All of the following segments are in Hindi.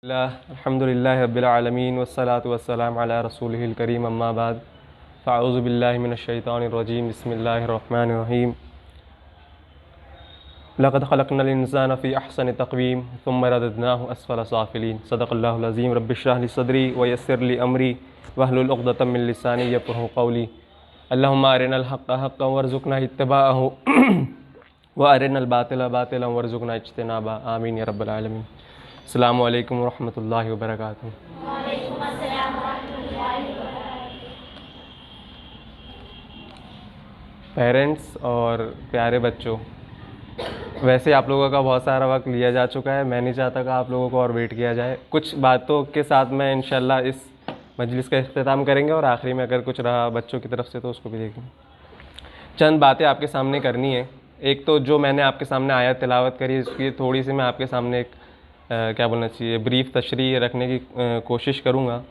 अल्हम्दुलिल्लाहि रब्बिल आलमीन वस्सलातु वस्सलामु अला रसूलिहिल करीम अम्मा बाद फ़अऊज़ु बिल्लाहि मिनश शैतानिर रजीम बिस्मिल्लाहिर रहमानिर रहीम लक़द ख़लक़नल इंसाना फ़ी अहसनि तक़वीम सुम्मा रददनाहु अस्फ़ला साफ़िलीन सदक़ल्लाहुल अज़ीम रब्बि इश्रह ली सदरी व यस्सिर ली अमरी वहलुल उक़दतम मिन लिसानी यफ़क़हू क़ौली अल्लाहुम्मा अरिनल हक़्क़ हक़्क़न वरज़ुक़ना इत्तिबाअहू व अरिनल बातिला बातिलन वरज़ुक़ना इज्तिनाबा आमीन या रब्बल आलमीन। अस्सलामु अलैकुम वरहमतुल्लाहि वबरकातुहू। पेरेंट्स और प्यारे बच्चों, वैसे आप लोगों का बहुत सारा वक्त लिया जा चुका है। मैं नहीं चाहता कि आप लोगों को और वेट किया जाए। कुछ बातों के साथ मैं इंशाल्लाह इस मजलिस का इख्तिताम करेंगे और आखिरी में अगर कुछ रहा बच्चों की तरफ से तो उसको भी देखेंगे। चंद बातें आपके सामने करनी है। एक तो जो मैंने आपके सामने आयत तिलावत करी उसकी थोड़ी सी मैं आपके सामने एक क्या बोलना चाहिए ब्रीफ तशरीह रखने की कोशिश करूँगा।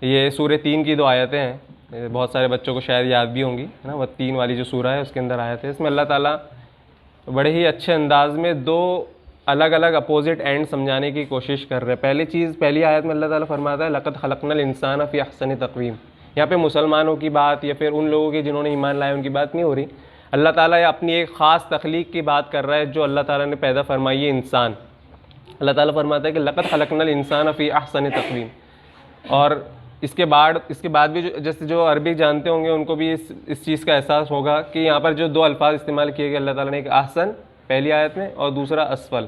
ये सूरह 3 की 2 आयतें हैं, बहुत सारे बच्चों को शायद याद भी होंगी, है ना। वह 3 वाली जो सूरह है उसके अंदर आयत है। इसमें अल्लाह ताला बड़े ही अच्छे अंदाज में 2 अलग अलग अपोजिट एंड समझाने की कोशिश कर रहे हैं। पहली आयत में अल्लाह ताला फरमाता है लक़द ख़लक़नल इंसाना फ़ी अहसनि तक़वीम। यहाँ पे मुसलमानों की बात या फिर उन लोगों की जिन्होंने ईमान लाया उनकी बात नहीं हो रही। अल्लाह ताला अपनी एक ख़ास तख्लीक की बात कर रहा है जो अल्लाह ताला ने पैदा फरमाई है इंसान। अल्लाह ताला फरमाता है कि लक़द ख़लक़नल इंसान फ़ी अहसनि तक़वीम। और इसके बाद भी जैसे जो अरबी जानते होंगे उनको भी इस चीज़ का एहसास होगा कि यहाँ पर जो 2 अल्फाज इस्तेमाल किए गए अल्लाह ताला ने, एक अहसन पहली आयत में और दूसरा असफल।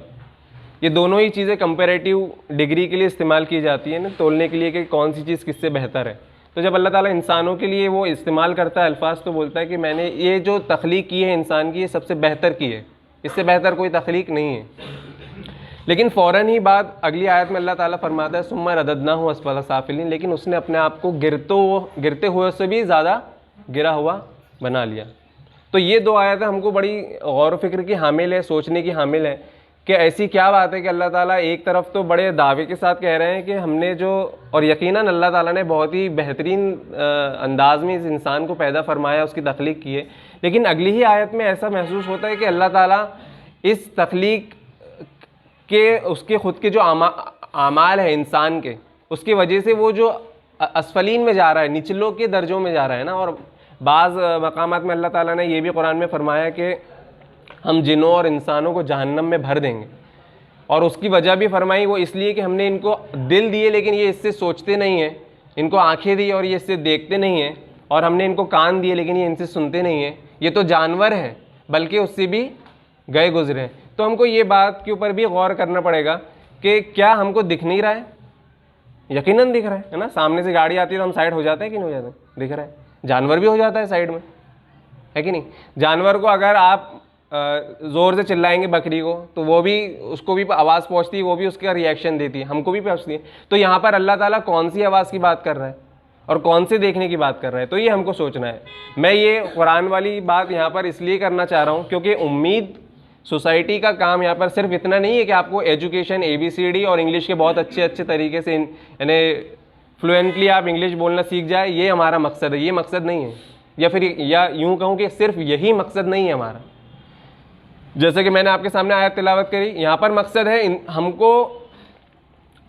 ये दोनों ही चीज़ें कंपैरेटिव डिग्री के लिए इस्तेमाल की जाती है ना, तोलने के लिए कि कौन सी चीज़ किससे बेहतर है। तो जब अल्लाह ताला इंसानों के लिए वो इस्तेमाल करता है अल्फाज तो बोलता है कि मैंने ये जो तख्लीक की है इंसान की ये सबसे बेहतर की है, इससे बेहतर कोई तख्लीक नहीं है। लेकिन फ़ौरन ही बाद अगली आयत में अल्लाह ताला फरमाता है सुम्मा रददनाहु अस्फ़ला साफ़िलीन, लेकिन उसने अपने आप को गिरते हुए से भी ज़्यादा गिरा हुआ बना लिया। तो ये 2 आयतें हमको बड़ी गौर फ़िक्र की हामिल है, सोचने की हामिल है कि ऐसी क्या बात है कि अल्लाह ताला एक तरफ तो बड़े दावे के साथ कह रहे हैं कि हमने जो, और यकीनन अल्लाह ताला ने बहुत ही बेहतरीन अंदाज में इस इंसान को पैदा फरमाया, उसकी तख्लीक की है। लेकिन अगली ही आयत में ऐसा महसूस होता है कि अल्लाह ताला इस तख्लीक के उसके ख़ुद के जो आमाल है इंसान के, उसकी वजह से वो जो असफलीन में जा रहा है, निचलों के दर्जों में जा रहा है ना। और बाज़ मकामात में अल्लाह ताला ने ये भी कुरान में फरमाया कि हम जिन्नों और इंसानों को जहन्नम में भर देंगे। और उसकी वजह भी फरमाई वो इसलिए कि हमने इनको दिल दिए लेकिन ये इससे सोचते नहीं हैं, इनको आँखें दी और ये इससे देखते नहीं हैं, और हमने इनको कान दिए लेकिन ये इनसे सुनते नहीं हैं। ये तो जानवर हैं बल्कि उससे भी गए गुजरे हैं। तो हमको ये बात के ऊपर भी गौर करना पड़ेगा कि क्या हमको दिख नहीं रहा है? यकीनन दिख रहा है ना। सामने से गाड़ी आती है तो हम साइड हो जाते हैं कि नहीं हो जाते? दिख रहा है। जानवर भी हो जाता है साइड में, है कि नहीं? जानवर को अगर आप ज़ोर से चिल्लाएंगे बकरी को तो वो भी, उसको भी आवाज़ पहुँचती है, वो भी उसका रिएक्शन देती है, हमको भी पहुँचती है। तो यहाँ पर अल्लाह ताला कौन सी आवाज़ की बात कर रहा है और कौन से देखने की बात कर रहा है, तो ये हमको सोचना है। मैं ये कुरान वाली बात यहाँ पर इसलिए करना चाह रहा हूँ क्योंकि उम्मीद सोसाइटी का काम यहाँ पर सिर्फ इतना नहीं है कि आपको एजुकेशन ABCD और इंग्लिश के बहुत अच्छे तरीके से यानी फ्लुएंटली आप इंग्लिश बोलना सीख जाए, ये हमारा मकसद है। ये मकसद नहीं है, या फिर या यूँ कहूँ कि सिर्फ यही मकसद नहीं है हमारा। जैसे कि मैंने आपके सामने आयत तिलावत करी, यहाँ पर मकसद है हमको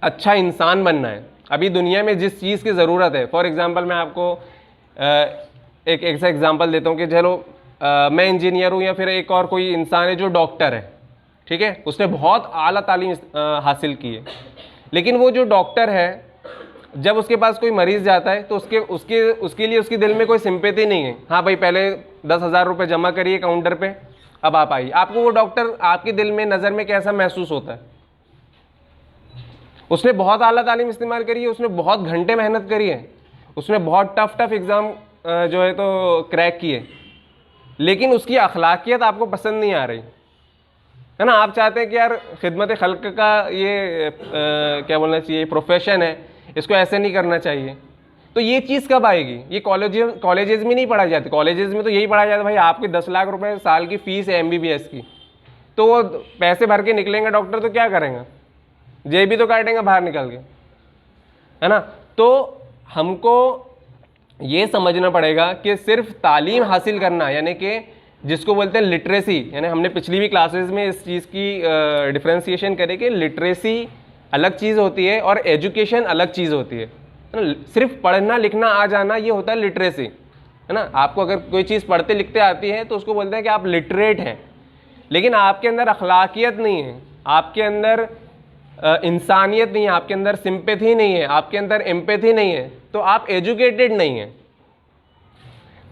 अच्छा इंसान बनना है। अभी दुनिया में जिस चीज़ की ज़रूरत है, फॉर एग्ज़ाम्पल मैं आपको एक ऐसा एग्ज़ाम्पल देता हूँ कि चलो मैं इंजीनियर हूँ या फिर एक और कोई इंसान है जो डॉक्टर है, ठीक है, उसने बहुत आला तालीम हासिल की है, लेकिन वो जो डॉक्टर है जब उसके पास कोई मरीज़ जाता है तो उसके लिए उसके दिल में कोई सिंपैथी नहीं है। हाँ भाई, पहले 10,000 रुपये जमा करिए काउंटर पे, अब आप आइए। आपको वो डॉक्टर आपके दिल में, नज़र में कैसा महसूस होता है? उसने बहुत आला तालीम इस्तेमाल करी है, उसने बहुत घंटे मेहनत करी है, उसने बहुत टफ एग्ज़ाम जो है तो क्रैक किए, लेकिन उसकी अखलाकियत आपको पसंद नहीं आ रही है ना। आप चाहते हैं कि यार खिदमत खल्क का ये क्या बोलना चाहिए प्रोफेशन है, इसको ऐसे नहीं करना चाहिए। तो ये चीज़ कब आएगी? ये कॉलेजेस में नहीं पढ़ाई जाती। कॉलेजेस में तो यही पढ़ाया जाता है भाई आपकी 10 लाख रुपए साल की फ़ीस है MBBS की, तो वो पैसे भर के निकलेंगे डॉक्टर तो क्या करेंगे? जेब भी तो काटेंगे बाहर निकल के, है ना। तो हमको ये समझना पड़ेगा कि सिर्फ तालीम हासिल करना, यानी कि जिसको बोलते हैं लिटरेसी, यानी हमने पिछली भी क्लासेस में इस चीज़ की डिफ्रेंसिएशन करे कि लिटरेसी अलग चीज़ होती है और एजुकेशन अलग चीज़ होती है ना। सिर्फ पढ़ना लिखना आ जाना ये होता है लिटरेसी, है ना। आपको अगर कोई चीज़ पढ़ते लिखते आती है तो उसको बोलते हैं कि आप लिटरेट हैं, लेकिन आपके अंदर अखलाकियत नहीं है, आपके अंदर इंसानियत नहीं है, आपके अंदर सिंपैथी नहीं है, आपके अंदर एम्पैथी नहीं है, तो आप एजुकेटेड नहीं हैं।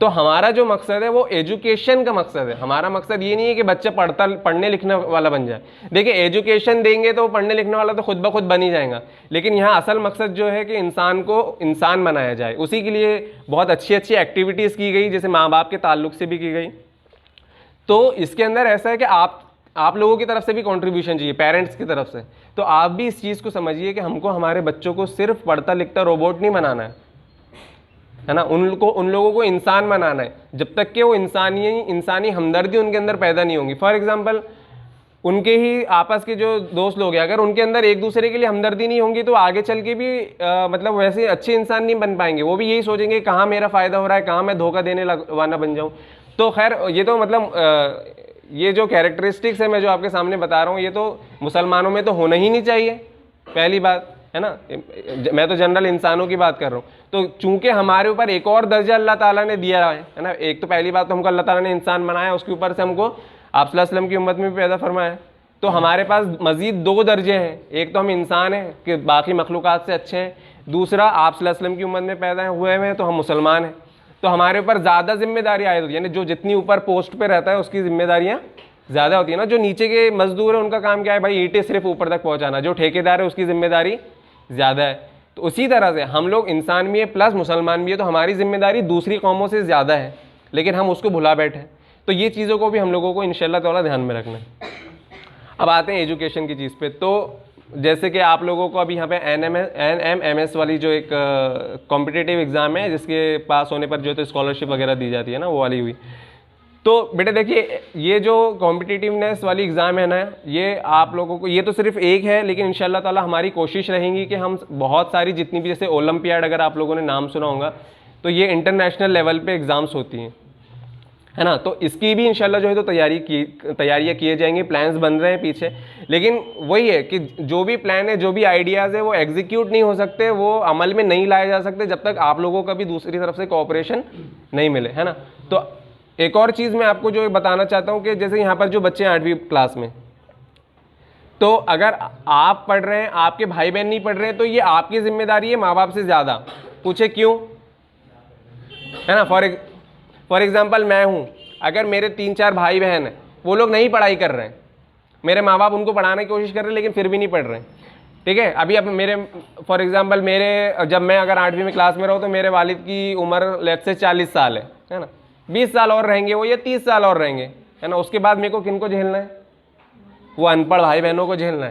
तो हमारा जो मकसद है वो एजुकेशन का मकसद है। हमारा मकसद ये नहीं है कि बच्चा पढ़ने लिखने वाला बन जाए। देखिए एजुकेशन देंगे तो वो पढ़ने लिखने वाला तो खुद ब खुद बन ही जाएगा, लेकिन यहाँ असल मकसद जो है कि इंसान को इंसान बनाया जाए। उसी के लिए बहुत अच्छी अच्छी एक्टिविटीज़ की गई, जैसे माँ बाप के ताल्लुक से भी की गई। तो इसके अंदर ऐसा है कि आप लोगों की तरफ से भी कंट्रीब्यूशन चाहिए, पेरेंट्स की तरफ से। तो आप भी इस चीज़ को समझिए कि हमको हमारे बच्चों को सिर्फ पढ़ता लिखता रोबोट नहीं बनाना है ना। उन लोगों को इंसान बनाना है। जब तक कि वो इंसानी हमदर्दी उनके अंदर पैदा नहीं होंगी। फॉर एग्जांपल उनके ही आपस के जो दोस्त लोग हैं, अगर उनके अंदर एक दूसरे के लिए हमदर्दी नहीं होंगी तो आगे चल के भी मतलब वैसे अच्छे इंसान नहीं बन पाएंगे। वो भी यही सोचेंगे कहाँ मेरा फ़ायदा हो रहा है, कहाँ मैं धोखा देने वाला बन जाऊँ। तो खैर ये तो मतलब ये जो कैरेक्टरिस्टिक्स है मैं जो आपके सामने बता रहा हूँ, ये तो मुसलमानों में तो होना ही नहीं चाहिए, पहली बात, है ना। मैं तो जनरल इंसानों की बात कर रहा हूँ। तो चूंकि हमारे ऊपर एक और दर्जा अल्लाह ताला ने दिया है ना। एक तो पहली बात तो हमको अल्लाह ताला ने इंसान बनाया, उसके ऊपर से हमको आप सल्लल्लाहु अलैहि वसल्लम की उम्मत में भी पैदा फरमाया। तो हमारे पास मज़ीद दो दर्जे हैं, एक तो हम इंसान हैं कि बाकी मखलूक़ात से अच्छे हैं, दूसरा आप सल्लल्लाहु अलैहि वसल्लम की उम्मत में पैदा हुए हैं तो हम मुसलमान हैं। तो हमारे ऊपर ज़्यादा जिम्मेदारी आयद होती है, यानी जो जितनी ऊपर पोस्ट पे रहता है उसकी जिम्मेदारियाँ ज़्यादा होती है ना। जो नीचे के मजदूर हैं उनका काम क्या है भाई, ईंटें सिर्फ ऊपर तक पहुँचाना। जो ठेकेदार है उसकी जिम्मेदारी ज़्यादा है। तो उसी तरह से हम लोग इंसान भी है प्लस मुसलमान भी है, तो हमारी जिम्मेदारी दूसरी कौमों से ज़्यादा है, लेकिन हम उसको भुला बैठे। तो ये चीज़ों को भी हम लोगों को इंशाअल्लाह ताला ध्यान में रखना है। अब आते हैं एजुकेशन की चीज़ पे। तो जैसे कि आप लोगों को अभी यहाँ पे NMMS वाली जो एक कॉम्पिटिटिव एग्ज़ाम है, जिसके पास होने पर जो तो स्कॉलरशिप वगैरह दी जाती है ना, वो वाली हुई। तो बेटे देखिए ये जो कॉम्पिटिटिवनेस वाली एग्ज़ाम है ना, ये आप लोगों को, ये तो सिर्फ एक है, लेकिन इंशाल्लाह ताला हमारी कोशिश रहेगी कि हम बहुत सारी जितनी भी, जैसे ओलंपियाड अगर आप लोगों ने नाम सुना होगा, तो ये इंटरनेशनल लेवल पे एग्ज़ाम्स होती हैं, है ना। तो इसकी भी इंशाल्लाह जो है तो तैयारियाँ किए जाएंगी, प्लान्स बन रहे हैं पीछे। लेकिन वही है कि जो भी प्लान है, जो भी आइडियाज़ है, वो एग्जीक्यूट नहीं हो सकते, वो अमल में नहीं लाए जा सकते जब तक आप लोगों का भी दूसरी तरफ से कोऑपरेशन नहीं मिले, है ना। तो एक और चीज़ मैं आपको जो बताना चाहता हूँ कि जैसे यहाँ पर जो बच्चे हैं 8वीं क्लास में, तो अगर आप पढ़ रहे हैं, आपके भाई बहन नहीं पढ़ रहे हैं, तो ये आपकी जिम्मेदारी है माँ बाप से ज़्यादा। पूछे क्यों, है ना। फॉर एग्जाम्पल मैं हूँ, अगर मेरे 3-4 भाई बहन हैं, वो लोग नहीं पढ़ाई कर रहे हैं, मेरे माँ बाप उनको पढ़ाने की कोशिश कर रहे हैं लेकिन फिर भी नहीं पढ़ रहे हैं, ठीक है। अभी अब मेरे फॉर एग्जाम्पल मेरे जब मैं अगर 8वीं में क्लास में रहूँ तो मेरे वालिद की उम्र लेट्स से 40 साल है ना। 20 साल और रहेंगे वो, या 30 साल और रहेंगे, है ना। उसके बाद मेरे को किनको झेलना है, वो अनपढ़ भाई बहनों को झेलना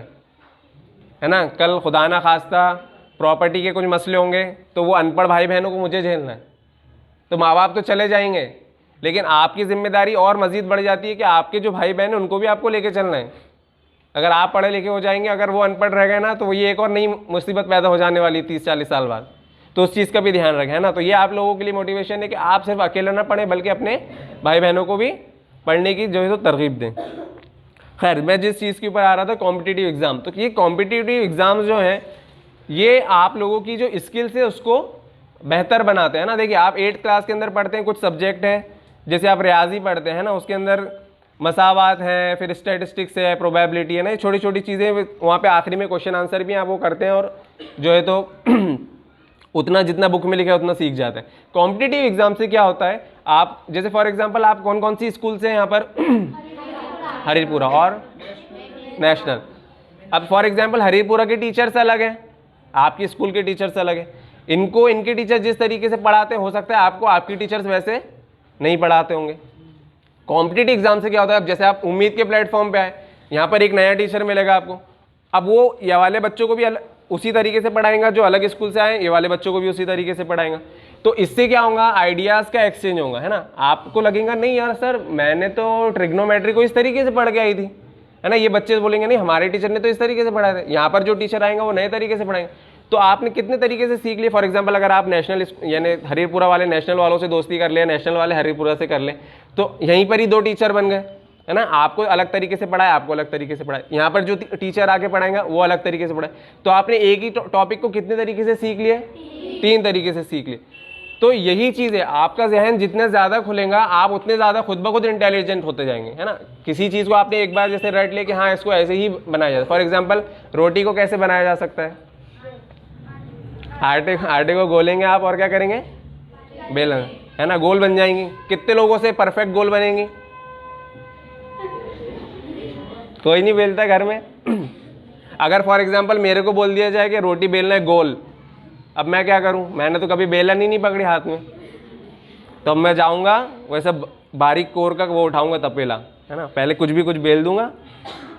है ना। कल खुदा ना खास्ता प्रॉपर्टी के कुछ मसले होंगे तो वो अनपढ़ भाई बहनों को मुझे झेलना है। तो माँ बाप तो चले जाएंगे, लेकिन आपकी जिम्मेदारी और मज़ीद बढ़ जाती है कि आपके जो भाई बहन हैं उनको भी आपको लेके चलना है। अगर आप पढ़े लिखे हो जाएंगे, अगर वो अनपढ़ रह गए ना, तो ये एक और नई मुसीबत पैदा हो जाने वाली 30-40 साल बाद। तो उस चीज़ का भी ध्यान रखें, है ना। तो ये आप लोगों के लिए मोटिवेशन है कि आप सिर्फ अकेले ना पढ़ें, बल्कि अपने भाई बहनों को भी पढ़ने की जो है तो तरगीब दें। खैर, मैं जिस चीज़ के ऊपर आ रहा था, कॉम्पिटिटिव एग्ज़ाम। तो ये कॉम्पिटिटिव एग्ज़ाम जो है ये आप लोगों की जो स्किल्स है उसको बेहतर बनाते हैं ना। देखिए आप 8th क्लास के अंदर पढ़ते हैं, कुछ सब्जेक्ट हैं, जैसे आप रियाजी पढ़ते हैं ना, उसके अंदर मसावात है, फिर स्टैटिस्टिक्स है, प्रोबेबिलिटी है ना, ये छोटी छोटी चीज़ें वहाँ पे आखिरी में क्वेश्चन आंसर भी आप वो करते हैं, और जो है तो उतना जितना बुक में लिखा है उतना सीख जाते हैं। कॉम्पिटिटिव एग्जाम से क्या होता है, आप जैसे फॉर एग्जांपल आप कौन कौन सी स्कूल से हैं यहाँ पर हरिपुरा और नेशनल। अब फॉर एग्जांपल हरिपुरा के टीचर्स अलग हैं, आपकी स्कूल के टीचर्स अलग हैं। इनको इनके टीचर जिस तरीके से पढ़ाते हैं, हो सकता है आपको आपकी टीचर्स वैसे नहीं पढ़ाते होंगे। कॉम्पिटिटिव एग्जाम से क्या होता है, अब जैसे आप उम्मीद के प्लेटफॉर्म पे आए, यहाँ पर एक नया टीचर मिलेगा आपको, अब वो ये वाले बच्चों को भी उसी तरीके से पढ़ाएंगा जो अलग स्कूल से आए, ये वाले बच्चों को भी उसी तरीके से पढ़ाएंगा। तो इससे क्या होगा, आइडियाज़ का एक्सचेंज होगा, है ना। आपको लगेगा नहीं यार सर मैंने तो ट्रिग्नोमेट्री को इस तरीके से पढ़ के आई थी, है ना। ये बच्चे बोलेंगे नहीं हमारे टीचर ने तो इस तरीके से पढ़ाया था, यहाँ पर जो टीचर आएंगे वो नए तरीके से पढ़ाएंगे। तो आपने कितने तरीके से सीख लिए। फॉर एग्जांपल अगर आप नेशनल यानी हरिपुरा वाले नेशनल वालों से दोस्ती कर लें, नेशनल वाले हरिपुरा से कर लें, तो यहीं पर ही 2 टीचर बन गए, है ना, आपको अलग तरीके से पढ़ाए, आपको अलग तरीके से पढ़ाए, यहाँ पर जो टीचर आके पढ़ाएगा वो अलग तरीके से पढ़ाए। तो आपने एक ही टॉपिक को कितने तरीके से सीख लिए, 3 तरीके से सीख लिए। तो यही चीज़ है, आपका जहन जितना ज़्यादा खुलेगा आप उतने ज़्यादा खुद ब खुद इंटेलिजेंट होते जाएंगे, है ना। किसी चीज़ को आपने एक बार जैसे रट लिया कि हाँ इसको ऐसे ही बनाया जाए, फॉर एग्जांपल रोटी को कैसे बनाया जा सकता है, आटे को गोलेंगे आप और क्या करेंगे, बेलन, है ना, गोल बन जाएंगी। कितने लोगों से परफेक्ट गोल बनेंगी, कोई नहीं बेलता घर में। अगर फॉर एग्जांपल मेरे को बोल दिया जाए कि रोटी बेलना है गोल, अब मैं क्या करूं, मैंने तो कभी बेलन ही नहीं पकड़ी हाथ में, तो अब मैं जाऊंगा वैसे बारीक कोर का वो उठाऊंगा तपेला, है ना, पहले कुछ बेल दूंगा,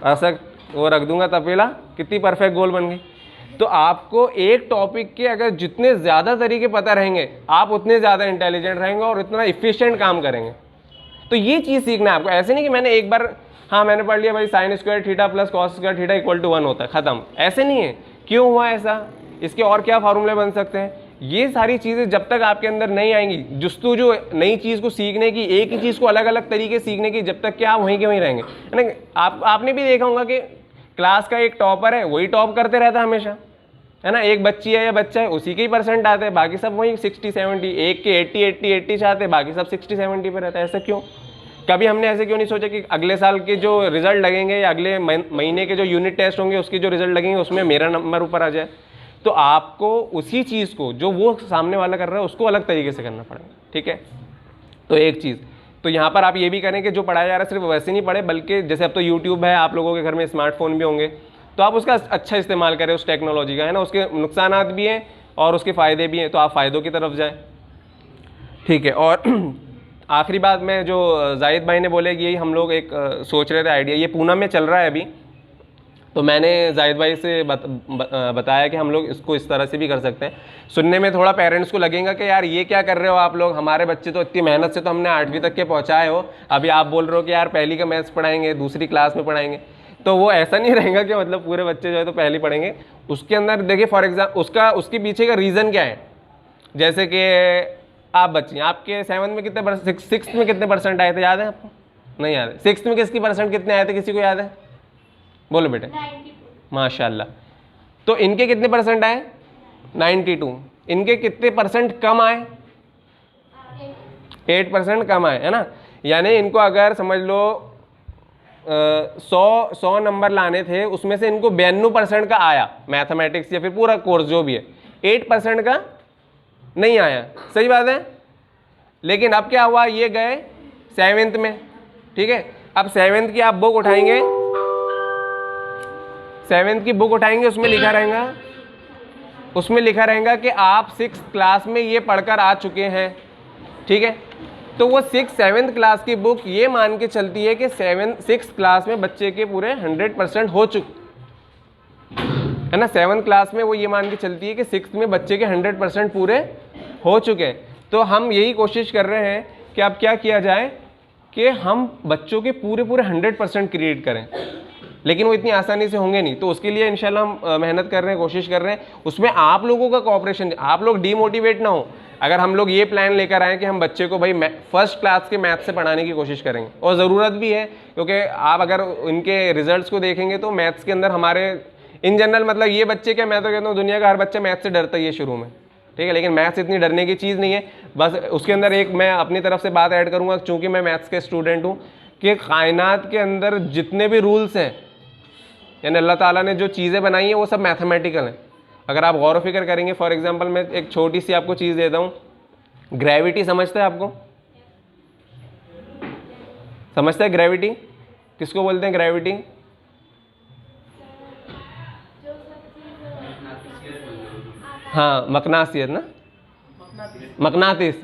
ऐसा वो रख दूंगा तपेला, कितनी परफेक्ट गोल बन गई। तो आपको एक टॉपिक के अगर जितने ज़्यादा तरीके पता रहेंगे आप उतने ज़्यादा इंटेलिजेंट रहेंगे और उतना इफिशिएंट काम करेंगे। तो ये चीज़ सीखना है आपको। ऐसे नहीं कि मैंने एक बार हाँ मैंने पढ़ लिया भाई sin square theta plus cos square theta equal to 1 होता है, ख़त्म, ऐसे नहीं है। क्यों हुआ ऐसा, इसके और क्या फार्मूले बन सकते हैं, ये सारी चीज़ें जब तक आपके अंदर नहीं आएंगी, जो नई चीज़ को सीखने की, एक ही चीज़ को अलग अलग तरीके सीखने की, जब तक कि आप वहीं के वहीं रहेंगे, है ना। आपने भी देखा होगा कि क्लास का एक टॉपर है वही टॉप करते रहता है हमेशा, है ना, एक बच्ची है या बच्चा है उसी के ही परसेंट आते हैं, बाकी सब वही 60-70, एक के 80 चाहते हैं, बाकी सब 60-70 पे रहता है। ऐसा क्यों, कभी हमने ऐसे क्यों नहीं सोचा कि अगले साल के जो रिजल्ट लगेंगे या अगले महीने के जो यूनिट टेस्ट होंगे उसके जो रिजल्ट लगेंगे उसमें मेरा नंबर ऊपर आ जाए। तो आपको उसी चीज़ को जो वो सामने वाला कर रहा है उसको अलग तरीके से करना पड़ेगा, ठीक है। तो एक चीज़ तो यहाँ पर आप ये भी करें कि जो पढ़ाया जा रहा है सिर्फ वैसे नहीं पढ़े, बल्कि जैसे अब तो यूट्यूब है, आप लोगों के घर में स्मार्टफोन भी होंगे, तो आप उसका अच्छा इस्तेमाल करें उस टेक्नोलॉजी का, है ना। उसके नुकसानात भी हैं और उसके फ़ायदे भी हैं, तो आप फ़ायदों की तरफ जाएँ, ठीक है। और आखिरी बात मैं जो जाहिद भाई ने बोले कि यही हम लोग एक सोच रहे थे आइडिया, ये पूना में चल रहा है अभी, तो मैंने जाहिद भाई से बताया कि हम लोग इसको इस तरह से भी कर सकते हैं। सुनने में थोड़ा पेरेंट्स को लगेगा कि यार ये क्या कर रहे हो आप लोग, हमारे बच्चे तो इतनी मेहनत से तो हमने 8वीं तक के पहुँचाए हो, अभी आप बोल रहे हो कि यार पहली का मैथ्स पढ़ाएंगे, दूसरी क्लास में पढ़ाएंगे। तो वो ऐसा नहीं रहेगा कि मतलब पूरे बच्चे जो है तो पहले पढ़ेंगे। उसके अंदर देखिए फॉर एग्जाम्पल उसके पीछे का रीज़न क्या है, जैसे कि आप बच्चे आपके 7th में कितने 6th में कितने परसेंट आए थे, याद है आपको, नहीं याद है। 6th में किसकी परसेंट कितने आए थे, किसी को याद है, बोलो बेटे, माशाल्लाह। तो इनके कितने परसेंट आए, 92। इनके कितने परसेंट कम आए, 8% कम आए, है ना। यानी इनको अगर समझ लो 100 नंबर लाने थे, उसमें से इनको 92% का आया मैथमेटिक्स या फिर पूरा कोर्स जो भी है, 8% का नहीं आया, सही बात है। लेकिन अब क्या हुआ, ये गए 7th में, ठीक है। अब 7th की आप बुक उठाएंगे, 7th की बुक उठाएंगे, उसमें लिखा रहेगा कि आप 6th क्लास में ये पढ़कर आ चुके हैं, ठीक है। तो वो 7th क्लास की बुक ये मान के चलती है कि 6th क्लास में बच्चे के पूरे 100% हो चुके, है ना। 7th क्लास में वो ये मान के चलती है कि 6th में बच्चे के 100% पूरे हो चुके हैं। तो हम यही कोशिश कर रहे हैं कि अब क्या किया जाए कि हम बच्चों के पूरे 100% क्रिएट करें, लेकिन वो इतनी आसानी से होंगे नहीं। तो उसके लिए इंशाल्लाह हम मेहनत कर रहे हैं, कोशिश कर रहे हैं। उसमें आप लोगों का कोऑपरेशन, आप लोग डीमोटिवेट ना हो। अगर हम लोग ये प्लान लेकर आए कि हम बच्चे को भाई फर्स्ट क्लास के मैथ से पढ़ाने की कोशिश करेंगे, और ज़रूरत भी है, क्योंकि आप अगर इनके रिजल्ट्स को देखेंगे तो मैथ्स के अंदर हमारे इन जनरल, मतलब ये बच्चे क्या, मैं तो कहता हूँ दुनिया का हर बच्चा मैथ से डरता ही है शुरू में, ठीक है। लेकिन मैथ्स इतनी डरने की चीज़ नहीं है। बस उसके अंदर एक मैं अपनी तरफ से बात ऐड करूँगा, चूँकि मैं मैथ्स के स्टूडेंट हूँ, कि कायनात के अंदर जितने भी रूल्स हैं, यानी अल्लाह ताला ने जो चीज़ें बनाई हैं वो सब मैथमेटिकल हैं। अगर आप गौर फिक्र करेंगे, फॉर एग्जांपल मैं एक छोटी सी आपको चीज़ देता हूँ, ग्रेविटी समझते हैं, आपको समझते हैं ग्रेविटी किसको बोलते हैं, ग्रेविटी हाँ मकनासियत ना, मकनातिस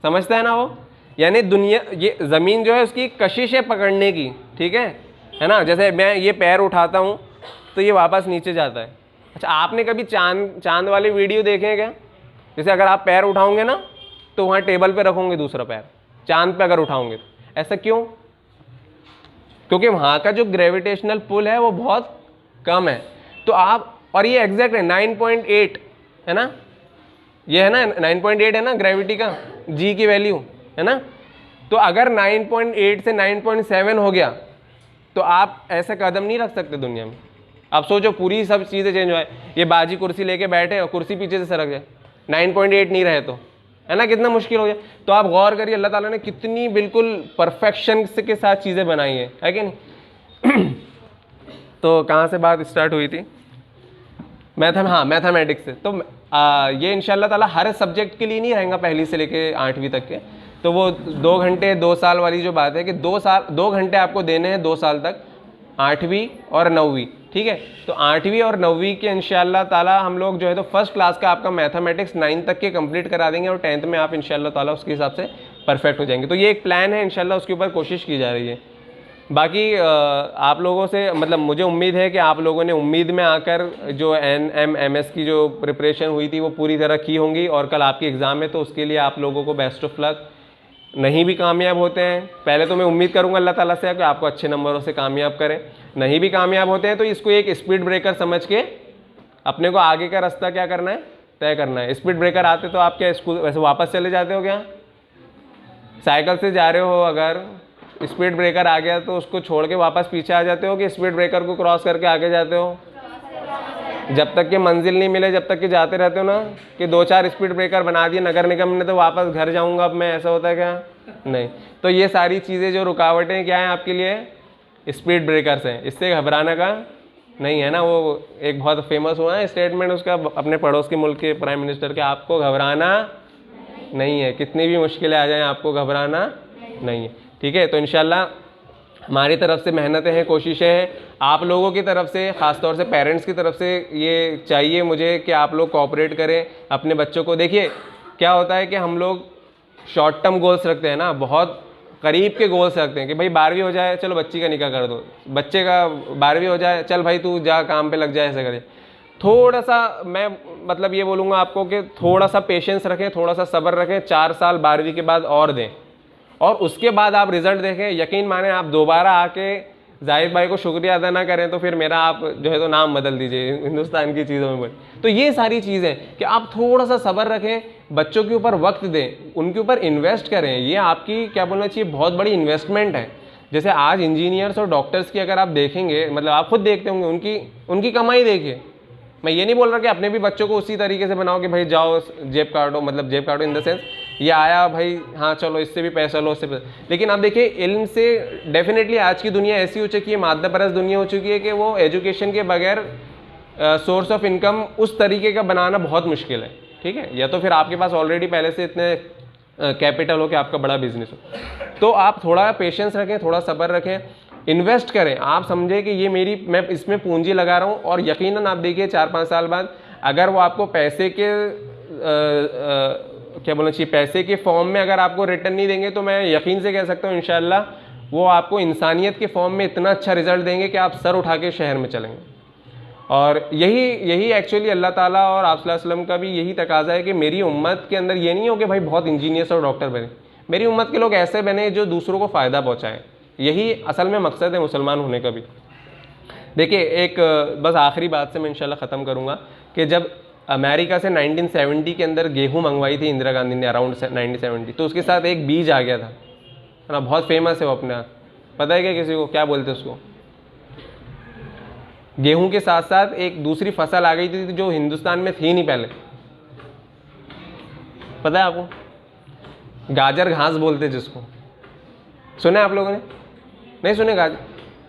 समझता है ना वो। यानी दुनिया, ये ज़मीन जो है उसकी कशिश है पकड़ने की, ठीक है ना। जैसे मैं ये पैर उठाता हूँ तो ये वापस नीचे जाता है। अच्छा, आपने कभी चांद वाली वीडियो देखे हैं क्या? जैसे अगर आप पैर उठाओगे ना तो वहाँ टेबल पे रखोगे दूसरा पैर, चांद पे अगर उठाओगे, ऐसा क्यों? क्योंकि वहाँ का जो ग्रेविटेशनल पुल है वो बहुत कम है। तो आप, और ये एग्जैक्ट है 9.8 है ना, ये है ना 9.8 है ना ग्रेविटी का, जी की वैल्यू है ना। तो अगर 9.8 से 9.7 हो गया तो आप ऐसे कदम नहीं रख सकते दुनिया में। आप सोचो पूरी सब चीज़ें चेंज हो जाए, ये बाजी कुर्सी लेके बैठे और कुर्सी पीछे से सरक जाए, 9.8 नहीं रहे तो, है ना, कितना मुश्किल हो जाए। तो आप गौर करिए अल्लाह ताला ने कितनी बिल्कुल परफेक्शन के साथ चीज़ें बनाई है कि नहीं। तो कहाँ से बात स्टार्ट हुई थी? मैथमेटिक्स से। तो ये इंशाल्लाह ताला हर सब्जेक्ट के लिए नहीं रहेगा, पहली से लेके 8वीं तक के। तो वो 2 घंटे 2 साल वाली जो बात है कि 2 घंटे आपको देने हैं 2 साल तक, 8वीं और 9वीं, ठीक है। तो 8वीं और 9वीं के इंशाल्लाह ताला हम लोग जो है तो फर्स्ट क्लास का आपका मैथमेटिक्स 9 तक के कंप्लीट करा देंगे और 10th में आप इंशाल्लाह ताला उसके हिसाब से परफेक्ट हो जाएंगे। तो ये एक प्लान है इंशाल्लाह, उसके ऊपर कोशिश की जा रही है। बाकी आप लोगों से मतलब मुझे उम्मीद है कि आप लोगों ने उम्मीद में आकर जो NMMS की जो प्रिपरेशन हुई थी वो पूरी तरह की होंगी, और कल आपकी एग्ज़ाम है तो उसके लिए आप लोगों को बेस्ट ऑफ लक। नहीं भी कामयाब होते हैं, पहले तो मैं उम्मीद करूंगा अल्लाह ताला से कि आपको अच्छे नंबरों से कामयाब करें। नहीं भी कामयाब होते हैं तो इसको एक स्पीड ब्रेकर समझ के अपने को आगे का रास्ता क्या करना है, तय करना है। स्पीड ब्रेकर आते तो आप क्या स्कूल वैसे वापस चले जाते हो क्या? साइकिल से जा रहे हो, अगर स्पीड ब्रेकर आ गया तो उसको छोड़ के वापस पीछे आ जाते हो कि स्पीड ब्रेकर को क्रॉस करके आगे जाते हो? जब तक कि मंजिल नहीं मिले जब तक कि जाते रहते हो ना, कि 2-4 स्पीड ब्रेकर बना दिए नगर निगम ने तो वापस घर जाऊंगा अब मैं, ऐसा होता है क्या? नहीं। तो ये सारी चीज़ें जो रुकावटें क्या हैं आपके लिए, स्पीड ब्रेकर्स हैं, इससे घबराने का नहीं है ना। वो एक बहुत फेमस हुआ है स्टेटमेंट उसका अपने पड़ोस के मुल्क के प्राइम मिनिस्टर के, आपको घबराना नहीं है, कितनी भी मुश्किलें आ जाएं आपको घबराना नहीं है, ठीक है। तो इंशाल्लाह हमारी तरफ से मेहनतें हैं, कोशिशें हैं, आप लोगों की तरफ से, ख़ासतौर से पेरेंट्स की तरफ से ये चाहिए मुझे कि आप लोग कोऑपरेट करें अपने बच्चों को। देखिए क्या होता है कि हम लोग शॉर्ट टर्म गोल्स रखते हैं ना, बहुत करीब के गोल्स रखते हैं कि भाई 12वीं हो जाए, चलो बच्ची का निकाह कर दो, बच्चे का 12वीं हो जाए, चल भाई तू जा काम पे लग जाए, ऐसा करे। थोड़ा सा मैं मतलब ये बोलूँगा आपको कि थोड़ा सा पेशेंस रखें, थोड़ा सा सब्र रखें, 4 साल 12वीं के बाद और दें, और उसके बाद आप रिजल्ट देखें। यकीन माने आप दोबारा आके जाहिद भाई को शुक्रिया अदा ना करें तो फिर मेरा आप जो है तो नाम बदल दीजिए हिंदुस्तान की चीज़ों में। तो ये सारी चीज़ें कि आप थोड़ा सा सब्र रखें, बच्चों के ऊपर वक्त दें, उनके ऊपर इन्वेस्ट करें। ये आपकी क्या बोलना चाहिए, बहुत बड़ी इन्वेस्टमेंट है। जैसे आज इंजीनियर्स और डॉक्टर्स की अगर आप देखेंगे, मतलब आप खुद देखते होंगे, उनकी कमाई देखिए। मैं ये नहीं बोल रहा कि अपने भी बच्चों को उसी तरीके से बनाओ कि भाई जाओ जेब काटो, मतलब जेब काटो इन द सेंस ये आया भाई हाँ चलो इससे भी पैसा लो, उससे पैसा। लेकिन आप देखिए इल्म से डेफिनेटली आज की दुनिया ऐसी हो चुकी है, मादा परस्त दुनिया हो चुकी है कि वो एजुकेशन के बगैर सोर्स ऑफ इनकम उस तरीके का बनाना बहुत मुश्किल है, ठीक है। या तो फिर आपके पास ऑलरेडी पहले से इतने कैपिटल हो कि आपका बड़ा बिजनेस हो। तो आप थोड़ा पेशेंस रखें, थोड़ा सब्र रखें, इन्वेस्ट करें। आप समझे कि ये मैं इसमें पूंजी लगा रहा हूँ, और यकीनन आप देखिए 4-5 साल बाद अगर वो आपको पैसे के क्या बोलना चाहिए, पैसे के फॉर्म में अगर आपको रिटर्न नहीं देंगे तो मैं यकीन से कह सकता हूँ इंशाल्लाह वो आपको इंसानियत के फॉर्म में इतना अच्छा रिजल्ट देंगे कि आप सर उठा के शहर में चलेंगे। और यही एक्चुअली अल्लाह ताला और आप सल्लल्लाहु अलैहि वसल्लम का भी यही तकाजा है कि मेरी उम्मत के अंदर ये नहीं हो कि भाई बहुत इंजीनियर्स और डॉक्टर बने, मेरी उम्मत के लोग ऐसे बने जो दूसरों को फ़ायदा पहुँचाएँ। यही असल में मकसद है मुसलमान होने का भी। देखिए एक बस आखिरी बात से मैं इंशाल्लाह ख़त्म करूँगा कि जब अमेरिका से 1970 के अंदर गेहूं मंगवाई थी इंदिरा गांधी ने अराउंड 1970, तो उसके साथ एक बीज आ गया था, है ना, बहुत फेमस है वो अपने आप। पता है क्या किसी को क्या बोलते हैं उसको? गेहूं के साथ साथ एक दूसरी फसल आ गई थी जो हिंदुस्तान में थी नहीं पहले, पता है आपको? गाजर घास बोलते जिसको, सुने आप लोगों ने? नहीं सुने? गाजर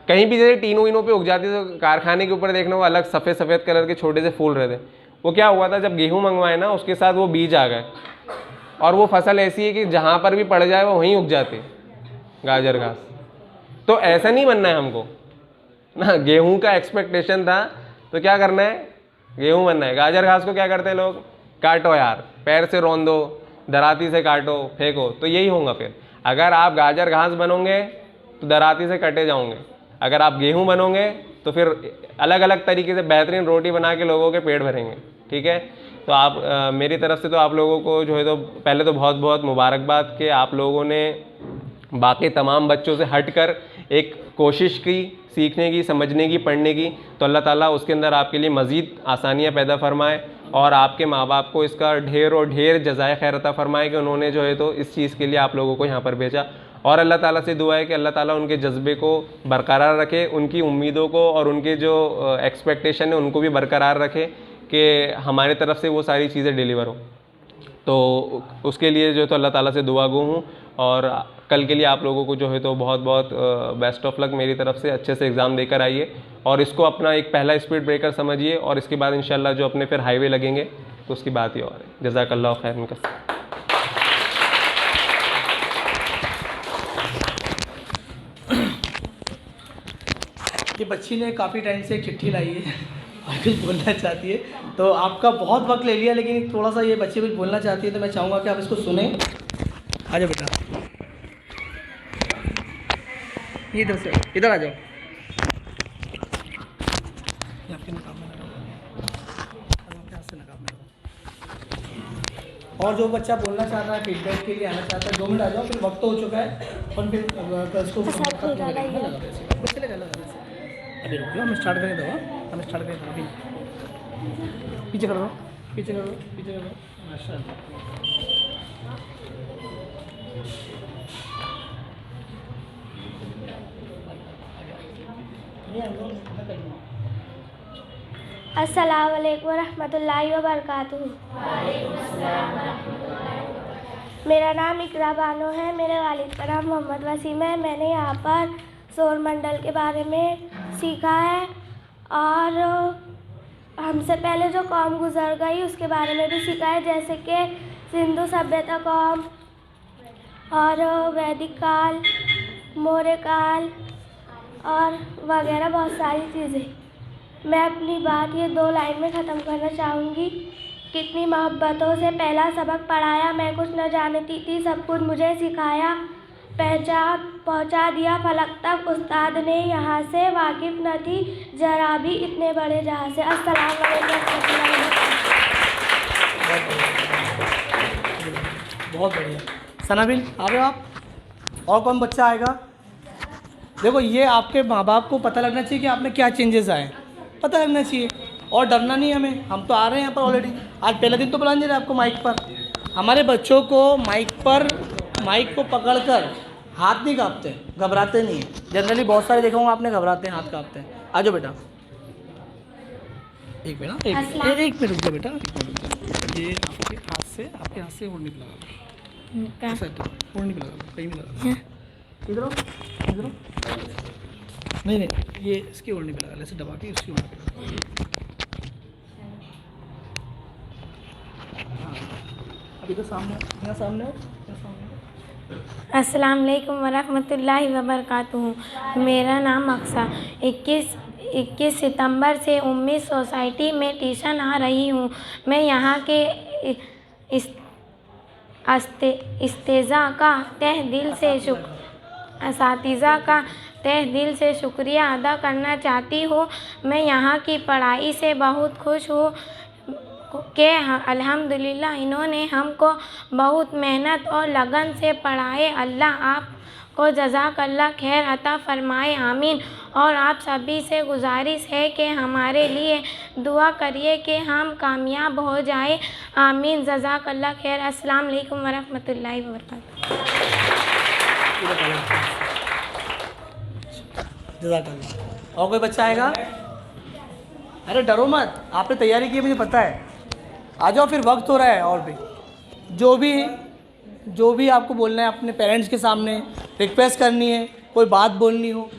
कहीं भी जैसे टीनों वीनों पे उग जाती तो कारखाने के ऊपर देखना वो अलग सफ़ेद सफ़ेद कलर के छोटे से फूल रहे थे। वो क्या हुआ था जब गेहूं मंगवाए ना उसके साथ वो बीज आ गए, और वो फसल ऐसी है कि जहाँ पर भी पड़ जाए वो वहीं उग जाती है गाजर घास। तो ऐसा नहीं बनना है हमको ना, गेहूं का एक्सपेक्टेशन था तो क्या करना है, गेहूं बनना है। गाजर घास को क्या करते हैं लोग, काटो यार, पैर से रौंद दो, दराती से काटो, फेंको, तो यही होगा। फिर अगर आप गाजर घास बनोगे तो दराती से कटे जाओगे, अगर आप गेहूं बनोगे तो फिर अलग अलग तरीके से बेहतरीन रोटी बना के लोगों के पेट भरेंगे, ठीक है। तो आप मेरी तरफ से तो आप लोगों को जो है तो पहले तो बहुत बहुत मुबारकबाद कि आप लोगों ने बाकी तमाम बच्चों से हटकर एक कोशिश की सीखने की, समझने की, पढ़ने की। तो अल्लाह ताला उसके अंदर आपके लिए मज़ीद आसानियाँ पैदा फरमाए और आपके माँ बाप को इसका ढेर और ढेर जज़ाए खैर अता फरमाए कि उन्होंने जो है तो इस चीज़ के लिए आप लोगों को यहाँ पर भेजा। और अल्लाह ताला से दुआ है कि अल्लाह ताला उनके जज्बे को बरकरार रखे, उनकी उम्मीदों को और उनके जो एक्सपेक्टेशन है उनको भी बरकरार रखे कि हमारी तरफ से वो सारी चीज़ें डिलीवर हो। तो उसके लिए जो है तो अल्लाह ताला से दुआ गो हूँ। और कल के लिए आप लोगों को जो है तो बहुत बहुत बेस्ट ऑफ लक मेरी तरफ से। अच्छे से एग्ज़ाम देकर आइए और इसको अपना एक पहला स्पीड ब्रेकर समझिए, और इसके बाद इंशाल्लाह जो अपने फिर हाईवे लगेंगे तो उसकी बात ही और है। जज़ाकल्लाह खैरन कसीर। ये बच्ची ने काफ़ी टाइम से एक चिट्ठी लाई है और कुछ बोलना चाहती है, तो आपका बहुत वक्त ले लिया, लेकिन थोड़ा सा ये बच्ची कुछ बोलना चाहती है तो मैं चाहूँगा कि आप इसको सुने। आ जाओ बेटा, इधर से इधर आ जाओ। आपके नकाब में लगाओ, आपके हाथ से नकाब में लगाओ। और जो बच्चा बोलना चाहता है, फीडबैक के लिए आना चाहता है, 2 मिनट आ जाओ, फिर वक्त तो हो चुका है और फिर इसको अभी रुक जाओ, हमें स्टार्ट करें दवा, हमें स्टार्ट करें दवा। पीछे करो, पीछे करो, पीछे करो। माशाल्लाह। अस्सलाम वालेकुम रहमतुल्लाहि व बरकातुहू। मेरा नाम इकरा बानो है, मेरे वालिद का नाम मोहम्मद वसीम है। मैंने यहाँ पर सौर मंडल के बारे में सीखा है और हमसे पहले जो कौम गुजर गई उसके बारे में भी सीखा है, जैसे कि सिंधु सभ्यता कौम और वैदिक काल, मौर्य काल और वगैरह बहुत सारी चीज़ें। मैं अपनी बात ये 2 लाइन में ख़त्म करना चाहूँगी। कितनी मोहब्बतों से पहला सबक पढ़ाया, मैं कुछ न जानती थी, सब कुछ मुझे सिखाया, पहुँचा दिया फलक तक उस्ताद ने यहाँ से, वाकिफ़ न थी जरा भी इतने बड़े जहाँ से। अस्सलाम वालेकुम। बहुत बढ़िया। सनाबिल आ रहे हो आप? और कौन बच्चा आएगा? देखो, ये आपके माँ बाप को पता लगना चाहिए कि आप में क्या चेंजेस आए, पता लगना चाहिए, और डरना नहीं हमें। हम तो आ रहे हैं यहाँ पर ऑलरेडी, आज पहला दिन तो बुला नहीं रहे आपको माइक पर। हमारे बच्चों को माइक को पकड़कर हाथ नहीं कांपते, घबराते नहीं हैं। जनरली बहुत सारे देखा हूँ आपने, घबराते हैं, हाथ कांपते हैं। आ जाओ बेटा, एक मिनट रुक जाओ बेटा। ये आपके हाथ से ओढ़नी पे लगा, ओढ़नी पे लगा, कहीं भी लगा। इधर नहीं, ये इसकी ओढ़नी पे लगा, ऐसे दबा के इसकी ओढ़नी पे लगा। हाँ, अब इधर सामने, यहाँ सामने हो। अस्सलाम वालेकुम वरहमतुल्लाहि वबरकातुहू। मेरा नाम अक्सा, 21 सितंबर से उम्मीद सोसाइटी में ट्यूशन आ रही हूँ। मैं यहाँ के इस्तेज़ा का असातिज़ा का तहे दिल से शुक्रिया अदा करना चाहती हूँ। मैं यहाँ की पढ़ाई से बहुत खुश हूँ कि अल्हम्दुलिल्लाह इन्होंने हमको बहुत मेहनत और लगन से पढ़ाए। अल्लाह आपको जज़ाकल्लाह खैर अता फ़रमाए, आमीन। और आप सभी से गुजारिश है कि हमारे लिए दुआ करिए कि हम कामयाब हो जाए, आमीन। जज़ाकल्लाह खैर। अस्सलाम वालेकुम वरहमतुल्लाहि वबरकातुहू। जज़ाकल्लाह। और कोई बच्चा आएगा? अरे डरो मत, आपने तैयारी की है, मुझे पता है। आ जाओ, फिर वक्त हो रहा है। और भी जो भी आपको बोलना है अपने पेरेंट्स के सामने, रिक्वेस्ट करनी है, कोई बात बोलनी हो।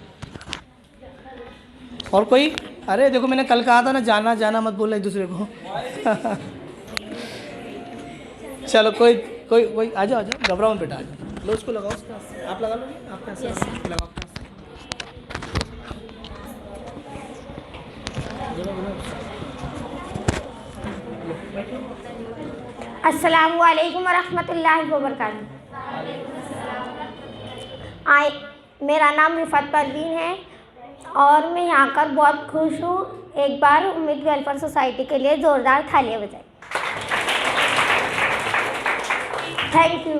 और कोई? अरे देखो, मैंने कल कहा था ना, जाना मत बोलना एक दूसरे को। चलो, कोई आ जाओ, घबराओ बेटा, आ जाओ। लो, उसको लगाओ, उसका आप लगा लो, आपके हाथ से लगाओ। अस्सलामु अलैकुम वरहमतुल्लाहि वबरकातुहू। मेरा नाम रिफत परवीन है और मैं यहाँ कर बहुत खुश हूँ। एक बार उम्मीद वेलफेयर सोसाइटी के लिए ज़ोरदार तालियां बजाएं। Thank you.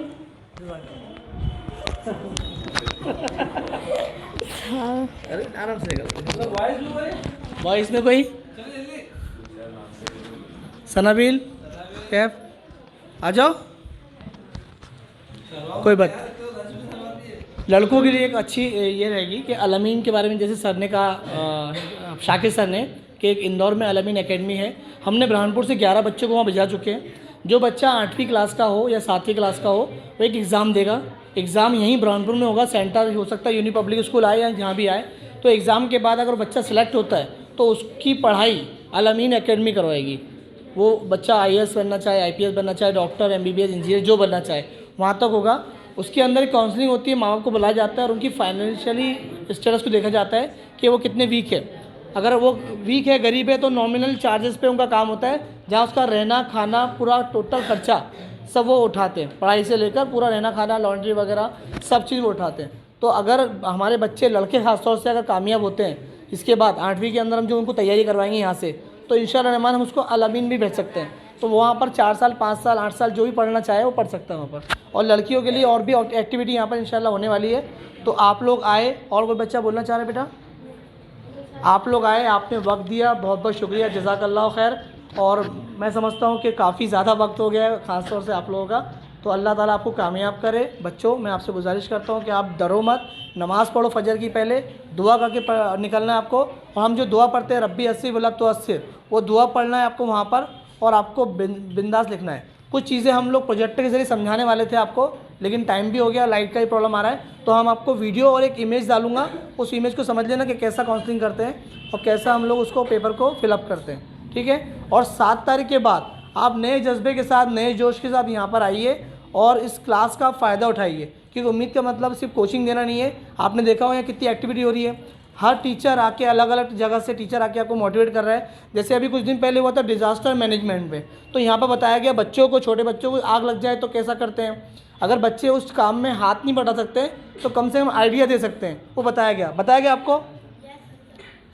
अरे आराम से वॉइस में कोई? सनाबिल, कैफ, आ जाओ। कोई बात लड़कों के लिए एक अच्छी ये रहेगी कि अलमीन के बारे में, जैसे सर ने कहा, शाकिर सर ने, कि एक इंदौर में अलमीन एकेडमी है। हमने बुरहानपुर से 11 बच्चों को वहाँ भेजा चुके हैं। जो बच्चा 8वीं क्लास का हो या 7वीं क्लास का हो, वो एक एग्ज़ाम देगा। एग्ज़ाम यहीं बुरहानपुर में होगा, सेंटर हो सकता है यूनी पब्लिक स्कूल आए या जहाँ भी आए। तो एग्ज़ाम के बाद अगर बच्चा सेलेक्ट होता है तो उसकी पढ़ाई अलमीन एकेडमी करवाएगी। वो बच्चा IAS बनना चाहे, IPS बनना चाहे, डॉक्टर, MBBS, इंजीनियर जो बनना चाहे वहाँ तक होगा। उसके अंदर एक काउंसलिंग होती है, माँ बाप को बुलाया जाता है और उनकी फाइनेंशियली स्टेटस को देखा जाता है कि वो कितने वीक है। अगर वो वीक है, गरीब है, तो नॉमिनल चार्जेस पे उनका काम होता है, जहाँ उसका रहना खाना पूरा टोटल खर्चा सब वो उठाते हैं। पढ़ाई से लेकर पूरा रहना खाना, लॉन्ड्री वगैरह सब चीज़ वो उठाते हैं। तो अगर हमारे बच्चे लड़के खासतौर से अगर कामयाब होते हैं, इसके बाद 8वीं के अंदर हम जो उनको तैयारी करवाएंगे यहाँ से, तो इंशाअल्लाह रहमान हम उसको अलमीन भी भेज सकते हैं। तो वहाँ पर 4 साल, 5 साल, 8 साल जो भी पढ़ना चाहे वो पढ़ सकता है वहाँ पर। और लड़कियों के लिए और भी एक्टिविटी यहाँ पर इंशाअल्लाह होने वाली है। तो आप लोग आए। और कोई बच्चा बोलना चाह रहे बेटा? आप लोग आए, आपने वक्त दिया, बहुत बहुत शुक्रिया, जज़ाकल्लाह खैर। और मैं समझता हूँ कि काफ़ी ज़्यादा वक्त हो गया है ख़ास तौर से आप लोगों का। तो अल्लाह ताला आपको कामयाब करे। बच्चों, मैं आपसे गुजारिश करता हूँ कि आप डरो मत, नमाज़ पढ़ो फजर की, पहले दुआ करके निकलना है आपको। और हम जो दुआ पढ़ते हैं रब्बी अस्सी वला तो अस्सिर, वो दुआ पढ़ना है आपको वहाँ पर, और आपको बिंदास लिखना है। कुछ चीज़ें हम लोग प्रोजेक्टर के ज़रिए समझाने वाले थे आपको, लेकिन टाइम भी हो गया, लाइट का ही प्रॉब्लम आ रहा है। तो हम आपको वीडियो और एक इमेज डालूंगा, उस इमेज को समझ लेना कि कैसा काउंसलिंग करते हैं और कैसा हम लोग उसको पेपर को फिलअप करते हैं, ठीक है। और 7 तारीख के बाद आप नए जज्बे के साथ, नए जोश के साथ यहाँ पर आइए और इस क्लास का फ़ायदा उठाइए, क्योंकि उम्मीद का मतलब सिर्फ कोचिंग देना नहीं है। आपने देखा हो यहाँ कितनी एक्टिविटी हो रही है, हर टीचर आके अलग अलग जगह से टीचर आके आपको मोटिवेट कर रहा है। जैसे अभी कुछ दिन पहले हुआ था डिज़ास्टर मैनेजमेंट पे, तो यहाँ पर बताया गया बच्चों को, छोटे बच्चों को आग लग जाए तो कैसा करते हैं। अगर बच्चे उस काम में हाथ नहीं बढ़ा सकते तो कम से कम आइडिया दे सकते हैं, वो बताया गया आपको।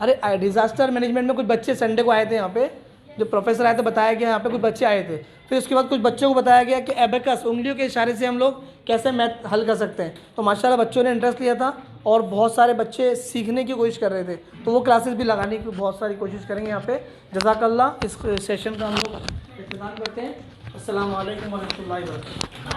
अरे डिज़ास्टर मैनेजमेंट में कुछ बच्चे संडे को आए थे यहाँ पे, जो प्रोफेसर आए थे, बताया गया यहाँ पे कुछ बच्चे आए थे। फिर उसके बाद कुछ बच्चों को बताया गया कि एबेकस, उंगलियों के इशारे से हम लोग कैसे मैथ हल कर सकते हैं। तो माशाल्लाह बच्चों ने इंटरेस्ट लिया था और बहुत सारे बच्चे सीखने की कोशिश कर रहे थे। तो वो क्लासेस भी लगाने की बहुत सारी कोशिश करेंगे यहाँ पे। जज़ाकल्लाह। इस सेशन का हम लोग इख्तिताम करते हैं। अस्सलामु अलैकुम व रहमतुल्लाहि व बरकातहू।